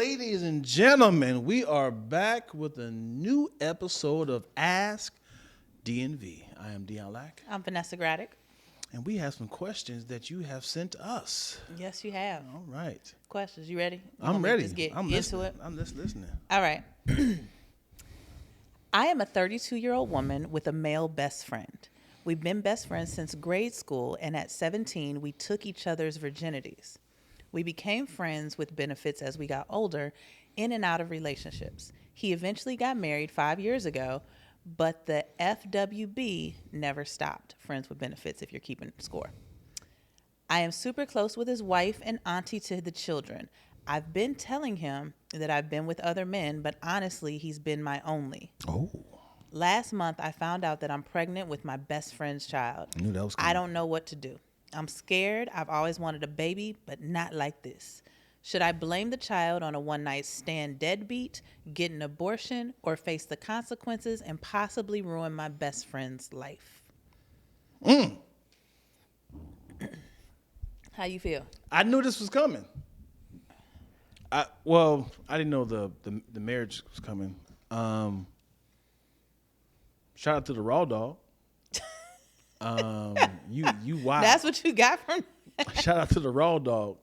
Ladies and gentlemen, we are back with a new episode of Ask DNV. I am Dion Lack. I'm Vanessa Graddick. And we have some questions that you have sent us. Yes, you have. All right. Questions. You ready? I'm ready. Just get I'm into listening. it. I'm just listening. All right. I am a 32-year-old woman with a male best friend. We've been best friends since grade school, and at 17, we took each other's virginities. We became friends with benefits as we got older, in and out of relationships. He eventually got married 5 years ago, but the FWB never stopped. Friends with benefits, if you're keeping score. I am super close with his wife and auntie to the children. I've been telling him that I've been with other men, but honestly, he's been my only. Oh. Last month, I found out that I'm pregnant with my best friend's child. I knew that was coming. I don't know what to do. I'm scared. I've always wanted a baby, but not like this. Should I blame the child on a one-night stand deadbeat, get an abortion, or face the consequences and possibly ruin my best friend's life? How you feel? I knew this was coming. I didn't know the marriage was coming. Shout out to the raw dog. You wild. That's what you got from Shout out to the raw dog.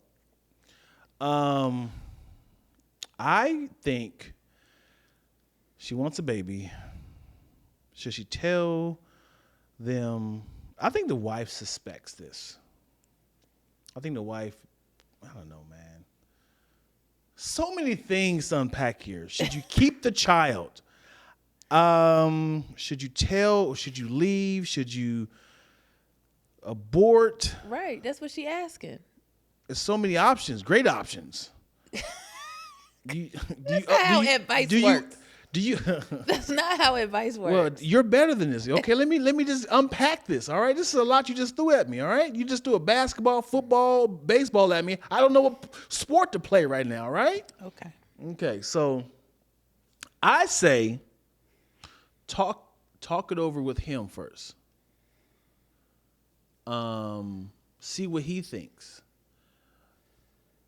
I think she wants a baby. Should she tell them? I think the wife suspects this. I think the wife, I don't know, man. So many things to unpack here. Should you keep the child? Should you tell or should you leave? Should you abort? Right, that's what she asking. There's so many options, great options. That's not how advice works. Do you? That's not how advice works. Well, you're better than this. Okay, let me just unpack this. All right, this is a lot you just threw at me. All right, you just threw a basketball, football, baseball at me. I don't know what sport to play right now. All right. Okay. Okay, so I say talk it over with him first. See what he thinks.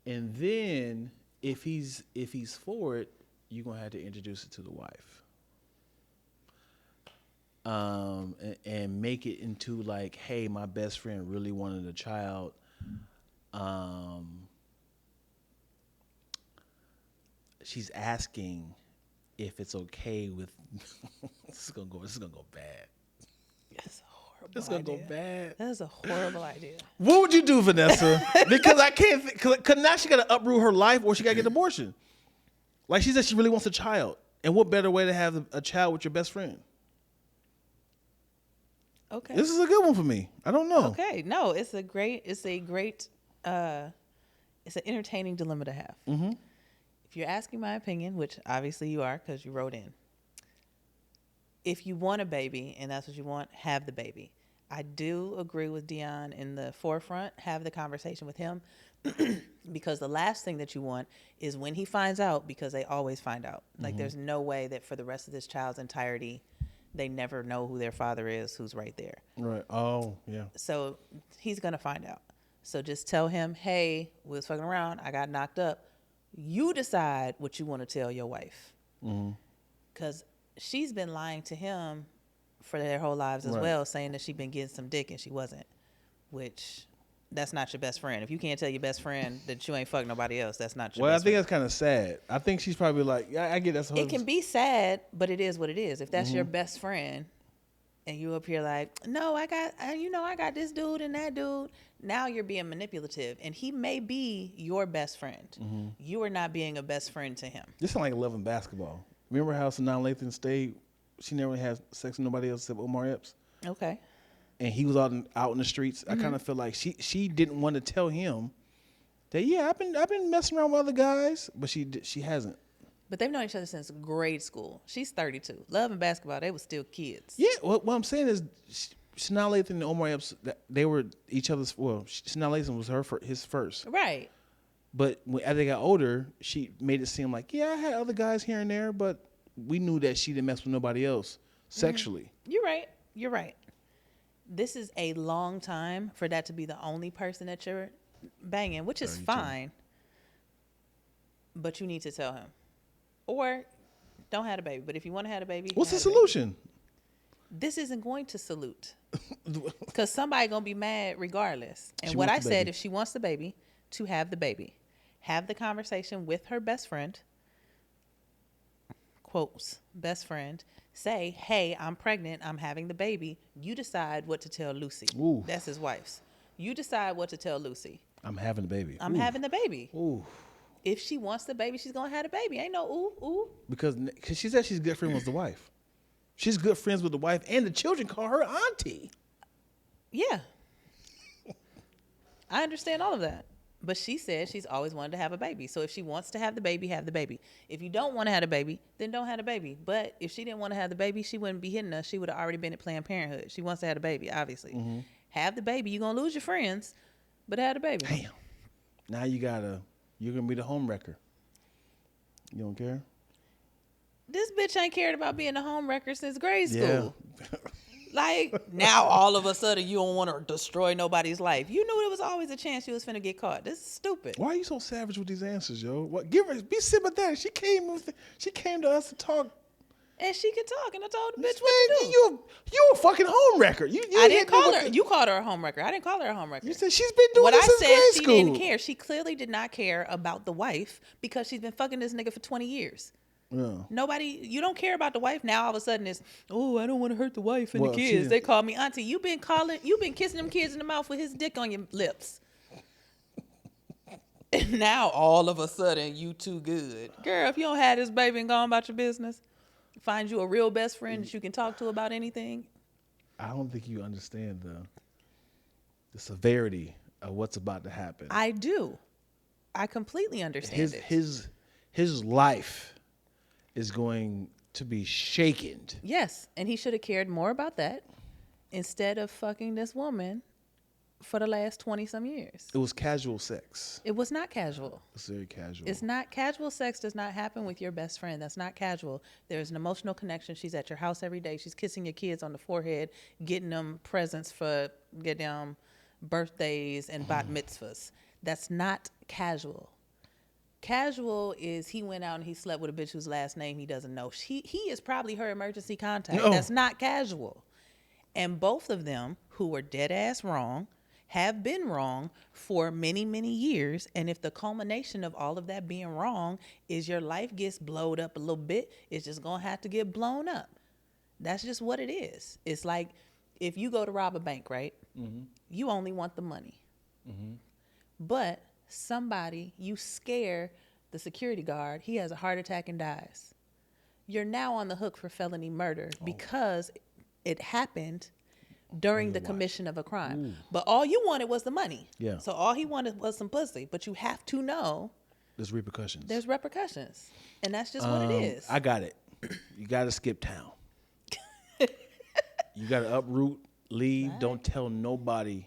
And then if he's for it, you're gonna have to introduce it to the wife. And make it into like, hey, my best friend really wanted a child. She's asking if it's okay with this is gonna go bad. That's a horrible This is gonna idea. go bad. That is a horrible idea. What would you do, Vanessa? Because I can't. Because now she got to uproot her life, or she got to get an abortion. Like she said, she really wants a child, and what better way to have a child with your best friend? Okay. This is a good one for me. I don't know. Okay. No, it's an entertaining dilemma to have. Mm-hmm. If you're asking my opinion, which obviously you are because you wrote in, if you want a baby and that's what you want, have the baby. I do agree with Dion in the forefront. Have the conversation with him because the last thing that you want is when he finds out, because they always find out. Like there's no way that for the rest of this child's entirety, they never know who their father is, who's right there. Right. Oh, yeah. So he's going to find out. So just tell him, hey, we was fucking around. I got knocked up. You decide what you want to tell your wife. Because she's been lying to him for their whole lives as well, saying that she'd been getting some dick and she wasn't, which that's not your best friend. If you can't tell your best friend that you ain't fucking nobody else, that's not your best friend. Well, I think that's kind of sad. I think she's probably like, yeah, I get that's. It can be sad, but it is what it is. If that's your best friend and you up here like, no, I got this dude and that dude. Now you're being manipulative, and he may be your best friend. You are not being a best friend to him. This sounds like Love and Basketball. Remember how Sanaa Lathan stayed? She never had sex with nobody else except Omar Epps. Okay. And he was out in the streets. I kind of feel like she didn't want to tell him that I've been messing around with other guys, but she hasn't. But they've known each other since grade school. She's 32. Love and Basketball, they were still kids. Yeah, what I'm saying is Sanaa Lathan and Omar Epps, they were each other's. Well, Sanaa Lathan was his first. Right. But as they got older, she made it seem like, I had other guys here and there, but we knew that she didn't mess with nobody else sexually. You're right. This is a long time for that to be the only person that you're banging, which is 32. Fine. but you need to tell him. Or don't have a baby. But if you want to have a baby, What's the have a baby. solution? This isn't going to salute. Because somebody going to be mad regardless. And She what I wants the said, baby. if she wants the baby, to have the baby. Have the conversation with her best friend. Quotes, best friend. Say, hey, I'm pregnant. I'm having the baby. You decide what to tell Lucy. Ooh. That's his wife's. You decide what to tell Lucy. I'm having the baby. I'm having the baby. Ooh. If she wants the baby, she's going to have the baby. Ain't no ooh. Because she said she's good friends with the wife. She's good friends with the wife, and the children call her auntie. Yeah. I understand all of that. But she said she's always wanted to have a baby. So if she wants to have the baby, have the baby. If you don't want to have a baby, then don't have a baby. But if she didn't want to have the baby, she wouldn't be hitting us. She would have already been at Planned Parenthood. She wants to have a baby, obviously. Mm-hmm. Have the baby. You're going to lose your friends, but have the baby. Damn. Now you're going to be the home wrecker. You don't care? This bitch ain't cared about being a home wrecker since grade school. Yeah. Like, now all of a sudden you don't want to destroy nobody's life. You knew there was always a chance you was finna get caught. This is stupid. Why are you so savage with these answers, yo? What? Be sympathetic. She came to us to talk. And she could talk, and I told the bitch Man, what to do. you a fucking home wrecker. You I didn't hit me call with her. the- You called her a home wrecker. I didn't call her a home wrecker. You said she's been doing What this I since said, grade she school. didn't care. She clearly did not care about the wife because she's been fucking this nigga for 20 years. Yeah. Nobody, you don't care about the wife. Now all of a sudden it's, oh, I don't want to hurt the wife and Well, the she kids. didn't- They call me auntie. You've been kissing them kids in the mouth with his dick on your lips. And now all of a sudden you too good. Girl, if you don't have this baby and gone about your business, find you a real best friend that you can talk to about anything. I don't think you understand the severity of what's about to happen. I do. I completely understand it. His life is going to be shaken. Yes, and he should have cared more about that instead of fucking this woman for the last 20-some years. It was casual sex. It was not casual. It's very casual. It's not casual. Sex does not happen with your best friend. That's not casual. There's an emotional connection. She's at your house every day. She's kissing your kids on the forehead, getting them presents for them birthdays and bat mitzvahs. That's not casual. Casual is he went out and he slept with a bitch whose last name he doesn't know. He is probably her emergency contact. No. That's not casual. And both of them, who were dead ass wrong, have been wrong for many, many years. And if the culmination of all of that being wrong is your life gets blowed up a little bit, it's just going to have to get blown up. That's just what it is. It's like if you go to rob a bank, right? Mm-hmm. You only want the money. Mm-hmm. But somebody, you scare the security guard, he has a heart attack and dies. You're now on the hook for felony murder because it happened during the commission of a crime. Ooh. But all you wanted was the money. Yeah. So all he wanted was some pussy. But you have to know there's repercussions. There's repercussions. And that's just what it is. I got it. You got to skip town. You got to uproot, leave. Right. Don't tell nobody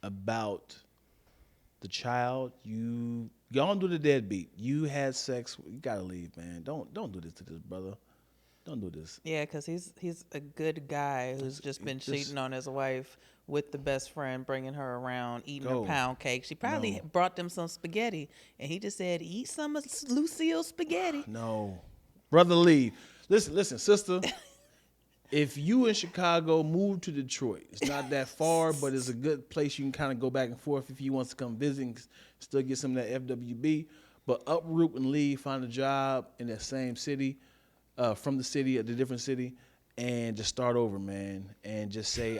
about the child. You don't do the deadbeat. You had sex. You got to leave, man. Don't do this to this brother. Don't do this. Yeah, because he's a good guy who's just been cheating on his wife with the best friend, bringing her around, eating her pound cake. She probably brought them some spaghetti, and he just said, eat some of Lucille's spaghetti. No. Brother, leave. Listen, sister. If you in Chicago, move to Detroit. It's not that far, but it's a good place you can kind of go back and forth if you want to come visit and still get some of that FWB. But uproot and leave, find a job in that same city. From the city, the different city, and just start over, man, and just say,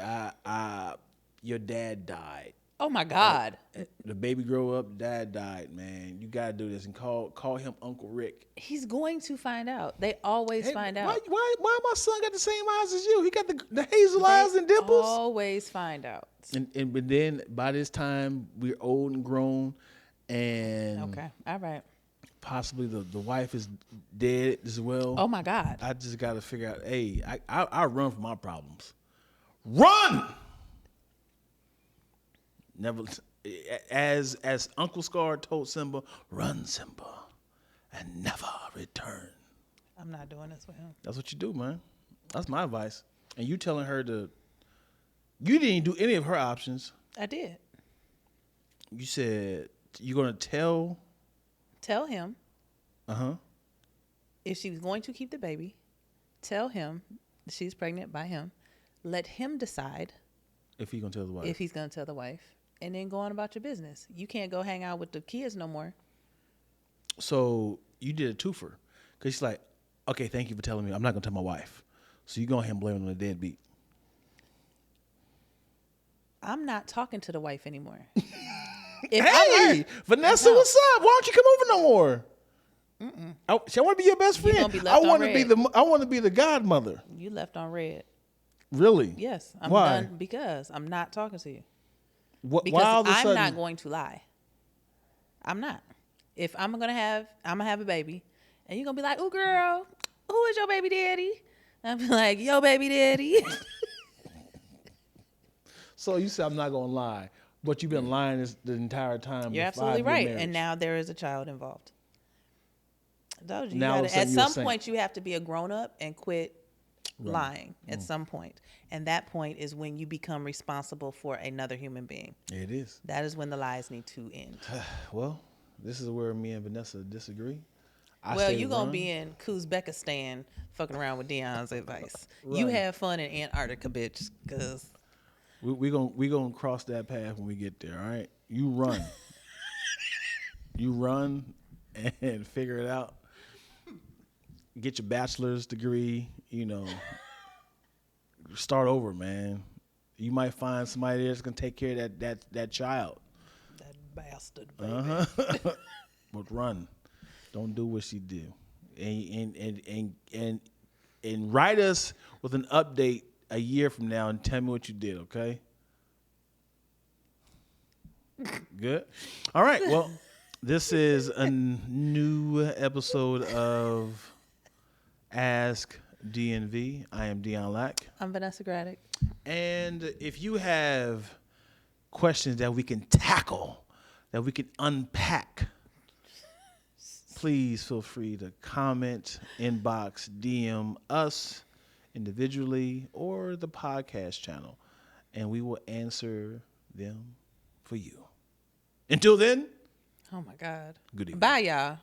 your dad died. Oh my God! The baby grow up, dad died, man. You gotta do this and call him Uncle Rick. He's going to find out. They always find out. Why my son got the same eyes as you? He got the hazel eyes and dimples. Always find out. But then by this time we're old and grown, and okay, all right. Possibly the wife is dead as well. Oh my God! I just got to figure out. Hey, I run from my problems. Run. Never, as Uncle Scar told Simba, run, Simba, and never return. I'm not doing this with him. That's what you do, man. That's my advice. And you telling her you didn't do any of her options. I did. You said you're gonna tell him Uh-huh. If she's going to keep the baby, tell him she's pregnant by him. Let him decide If he gonna tell the wife. if he's going to tell the wife. And then go on about your business. You can't go hang out with the kids no more. So you did a twofer. Because she's like, okay, thank you for telling me. I'm not gonna tell my wife. So you go ahead and blame it on the deadbeat. I'm not talking to the wife anymore. Hey, Vanessa, what's up? Why don't you come over no more? I want to be your best You friend. gonna be left I want on to be red. I want to be the godmother. You left on red. Really? Yes, I'm Why? done because I'm not talking to you. Why Because all of a I'm sudden? not going to lie. I'm not. If I'm gonna have a baby, and you're gonna be like, "Ooh, girl, who is your baby daddy?" I'm be like, "Yo, baby daddy." So you said I'm not gonna lie, but you've been lying the entire time. You're the absolutely 5-year right. marriage. And now there is a child involved. I told you, Now all of a at sudden you're some saying- point you have to be a grown up and quit lying. At some point, and that point is when you become responsible for another human being. It is. That is when the lies need to end. Well, this is where me and Vanessa disagree. Well, you're going to be in Uzbekistan fucking around with Dion's advice. You Right. have fun in Antarctica, bitch, because We gonna cross that path when we get there. All right, you run, you run, and figure it out. Get your bachelor's degree. You know, start over, man. You might find somebody that's gonna take care of that child. that bastard baby. But run, don't do what she did, and write us with an update a year from now and tell me what you did, okay? Good. All right. Well, this is a new episode of Ask DNV. I am Dion Lack. I'm Vanessa Graddick. And if you have questions that we can tackle, that we can unpack, please feel free to comment, inbox, DM us individually or the podcast channel, and we will answer them for you. Until then, Oh, my God. good evening. Bye, y'all.